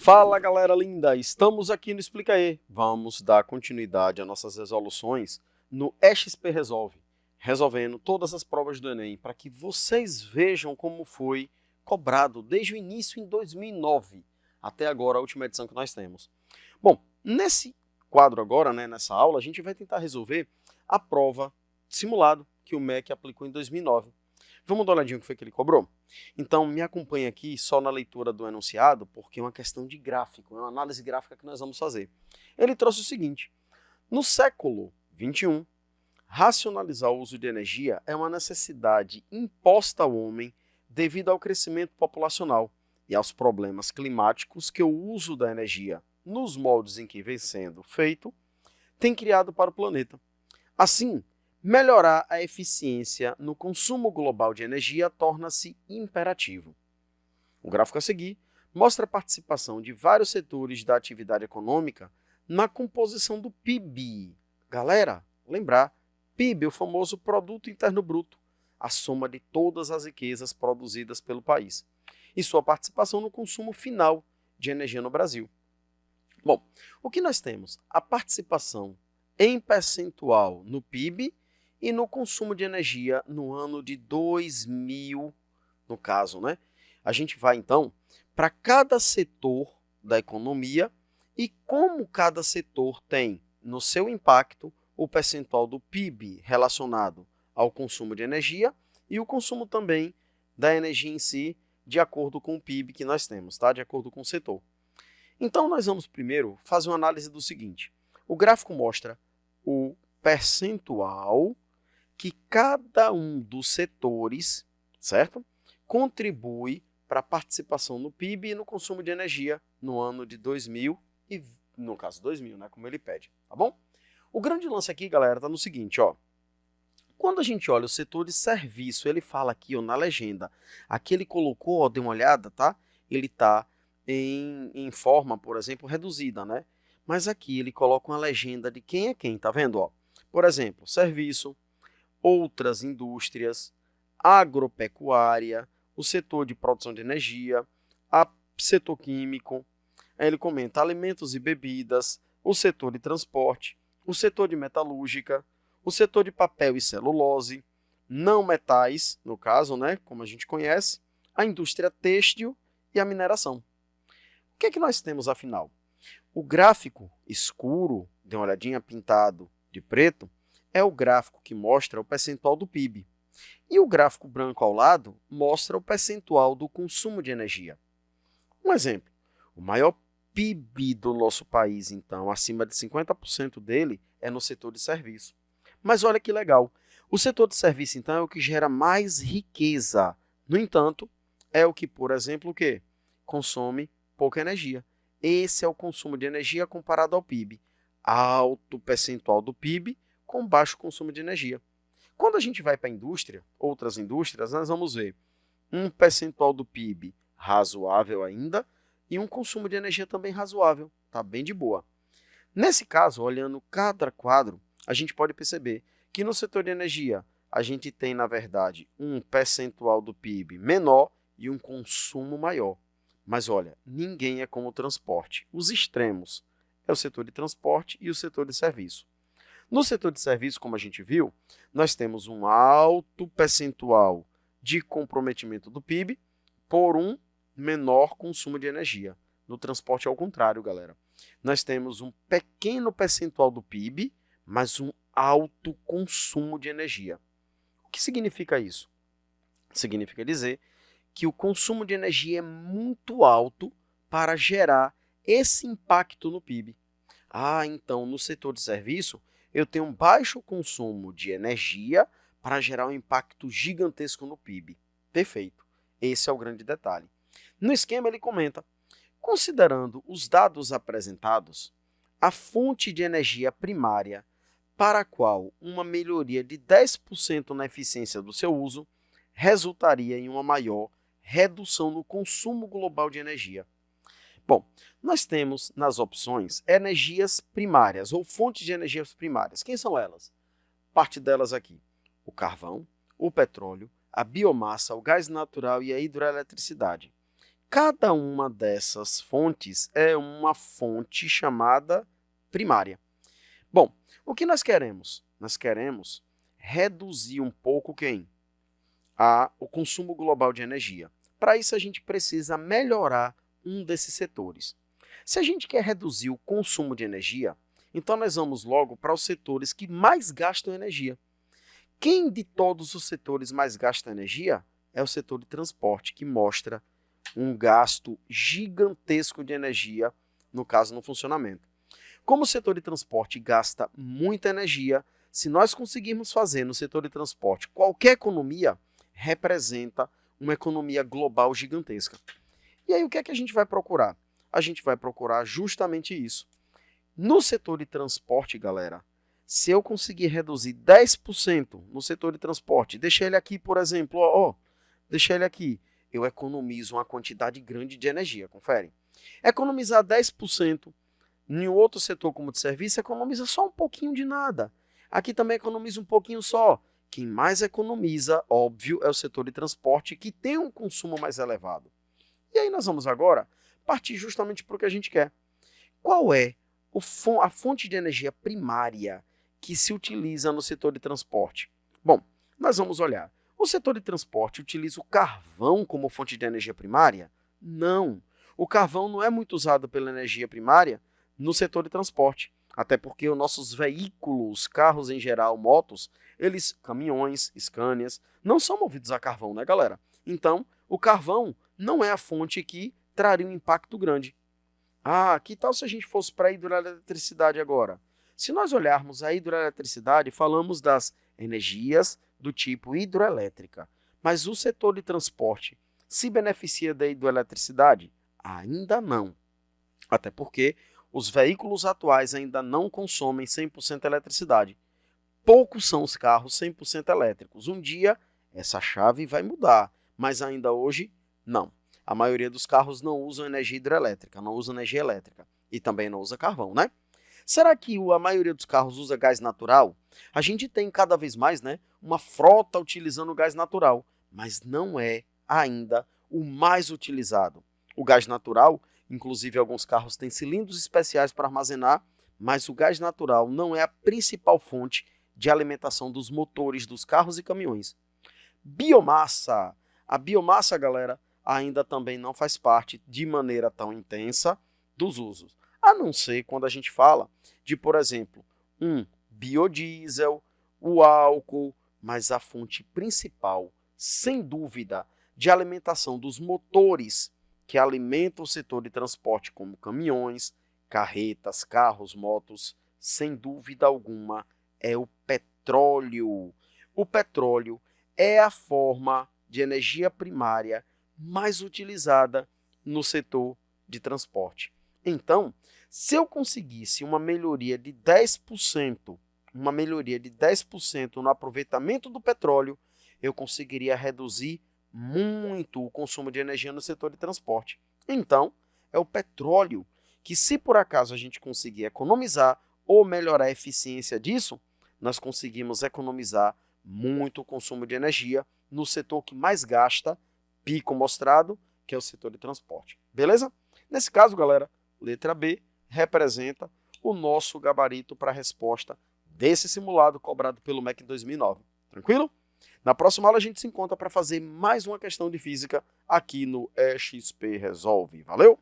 Fala galera linda, estamos aqui no Explica aí. Vamos dar continuidade às nossas resoluções no XP Resolve, resolvendo todas as provas do Enem, para que vocês vejam como foi cobrado desde o início em 2009 até agora, a última edição que nós temos. Bom, nesse quadro agora, nessa aula, a gente vai tentar resolver a prova simulado que o MEC aplicou em 2009. Vamos dar uma olhadinha o que foi que ele cobrou? Então, me acompanhe aqui só na leitura do enunciado, porque é uma questão de gráfico, é uma análise gráfica que nós vamos fazer. Ele trouxe o seguinte: no século XXI, racionalizar o uso de energia é uma necessidade imposta ao homem devido ao crescimento populacional e aos problemas climáticos que o uso da energia, nos moldes em que vem sendo feito, tem criado para o planeta. Assim, melhorar a eficiência no consumo global de energia torna-se imperativo. O gráfico a seguir mostra a participação de vários setores da atividade econômica na composição do PIB. Galera, lembrar, PIB, o famoso Produto Interno Bruto, a soma de todas as riquezas produzidas pelo país, e sua participação no consumo final de energia no Brasil. Bom, o que nós temos? A participação em percentual no PIB e no consumo de energia no ano de 2000, no caso, A gente vai, então, para cada setor da economia e como cada setor tem no seu impacto o percentual do PIB relacionado ao consumo de energia e o consumo também da energia em si, de acordo com o PIB que nós temos, tá? De acordo com o setor. Então, nós vamos primeiro fazer uma análise do seguinte. O gráfico mostra o percentual que cada um dos setores, certo? Contribui para a participação no PIB e no consumo de energia no ano de 2000 e, no caso, 2000, como ele pede, tá bom? O grande lance aqui, galera, está no seguinte, ó. Quando a gente olha o setor de serviço, ele fala aqui, ó, na legenda, aqui ele colocou, ó, dê uma olhada, tá? Ele está em forma, por exemplo, reduzida, Mas aqui ele coloca uma legenda de quem é quem, tá vendo, ó? Por exemplo, serviço, outras indústrias, agropecuária, o setor de produção de energia, o setor químico, aí ele comenta alimentos e bebidas, o setor de transporte, o setor de metalúrgica, o setor de papel e celulose, não metais, no caso, como a gente conhece, a indústria têxtil e a mineração. O que é que nós temos, afinal? O gráfico escuro, de uma olhadinha pintado de preto, é o gráfico que mostra o percentual do PIB. E o gráfico branco ao lado mostra o percentual do consumo de energia. Um exemplo, o maior PIB do nosso país, então, acima de 50% dele, é no setor de serviço. Mas olha que legal, o setor de serviço, então, é o que gera mais riqueza. No entanto, é o que, por exemplo, consome pouca energia. Esse é o consumo de energia comparado ao PIB. Alto percentual do PIB com baixo consumo de energia. Quando a gente vai para a indústria, outras indústrias, nós vamos ver um percentual do PIB razoável ainda e um consumo de energia também razoável, tá bem de boa. Nesse caso, olhando cada quadro, a gente pode perceber que no setor de energia a gente tem, na verdade, um percentual do PIB menor e um consumo maior. Mas olha, ninguém é como o transporte. Os extremos é o setor de transporte e o setor de serviço. No setor de serviço, como a gente viu, nós temos um alto percentual de comprometimento do PIB por um menor consumo de energia. No transporte é o contrário, galera. Nós temos um pequeno percentual do PIB, mas um alto consumo de energia. O que significa isso? Significa dizer que o consumo de energia é muito alto para gerar esse impacto no PIB. Então, no setor de serviço, eu tenho um baixo consumo de energia para gerar um impacto gigantesco no PIB. Perfeito. Esse é o grande detalhe. No esquema, ele comenta, considerando os dados apresentados, a fonte de energia primária para a qual uma melhoria de 10% na eficiência do seu uso resultaria em uma maior redução no consumo global de energia. Bom, nós temos nas opções energias primárias ou fontes de energias primárias. Quem são elas? Parte delas aqui: o carvão, o petróleo, a biomassa, o gás natural e a hidroeletricidade. Cada uma dessas fontes é uma fonte chamada primária. Bom, o que nós queremos? Nós queremos reduzir um pouco o consumo global de energia. Para isso, a gente precisa melhorar um desses setores. Se a gente quer reduzir o consumo de energia, então nós vamos logo para os setores que mais gastam energia. Quem de todos os setores mais gasta energia é o setor de transporte, que mostra um gasto gigantesco de energia, no caso, no funcionamento. Como o setor de transporte gasta muita energia, se nós conseguirmos fazer no setor de transporte qualquer economia, representa uma economia global gigantesca. E aí o que é que a gente vai procurar? A gente vai procurar justamente isso. No setor de transporte, galera, se eu conseguir reduzir 10% no setor de transporte, deixa ele aqui, por exemplo, deixa ele aqui, eu economizo uma quantidade grande de energia, confere. Economizar 10% em outro setor como de serviço, economiza só um pouquinho de nada. Aqui também economiza um pouquinho só. Quem mais economiza, óbvio, é o setor de transporte, que tem um consumo mais elevado. E aí nós vamos agora partir justamente para o que a gente quer. Qual é a fonte de energia primária que se utiliza no setor de transporte? Bom, nós vamos olhar. O setor de transporte utiliza o carvão como fonte de energia primária? Não. O carvão não é muito usado pela energia primária no setor de transporte. Até porque os nossos veículos, carros em geral, motos, caminhões, Scanias, não são movidos a carvão, né, galera? Então, o carvão não é a fonte que traria um impacto grande. Que tal se a gente fosse para a hidroeletricidade agora? Se nós olharmos a hidroeletricidade, falamos das energias do tipo hidroelétrica. Mas o setor de transporte se beneficia da hidroeletricidade? Ainda não. Até porque os veículos atuais ainda não consomem 100% eletricidade. Poucos são os carros 100% elétricos. Um dia, essa chave vai mudar, mas ainda hoje, não. A maioria dos carros não usam energia hidrelétrica, não usa energia elétrica e também não usa carvão, né? Será que a maioria dos carros usa gás natural? A gente tem cada vez mais, uma frota utilizando gás natural, mas não é ainda o mais utilizado. O gás natural, inclusive alguns carros têm cilindros especiais para armazenar, mas o gás natural não é a principal fonte de alimentação dos motores dos carros e caminhões. Biomassa. A biomassa, galera, ainda também não faz parte de maneira tão intensa dos usos. A não ser quando a gente fala de, por exemplo, um biodiesel, o álcool, mas a fonte principal, sem dúvida, de alimentação dos motores que alimentam o setor de transporte, como caminhões, carretas, carros, motos, sem dúvida alguma, é o petróleo. O petróleo é a forma de energia primária mais utilizada no setor de transporte. Então, se eu conseguisse uma melhoria de 10% no aproveitamento do petróleo, eu conseguiria reduzir muito o consumo de energia no setor de transporte. Então, é o petróleo que, se por acaso a gente conseguir economizar ou melhorar a eficiência disso, nós conseguimos economizar muito o consumo de energia no setor que mais gasta, pico mostrado, que é o setor de transporte. Beleza? Nesse caso, galera, letra B representa o nosso gabarito para a resposta desse simulado cobrado pelo MEC em 2009. Tranquilo? Na próxima aula a gente se encontra para fazer mais uma questão de física aqui no EXP Resolve. Valeu!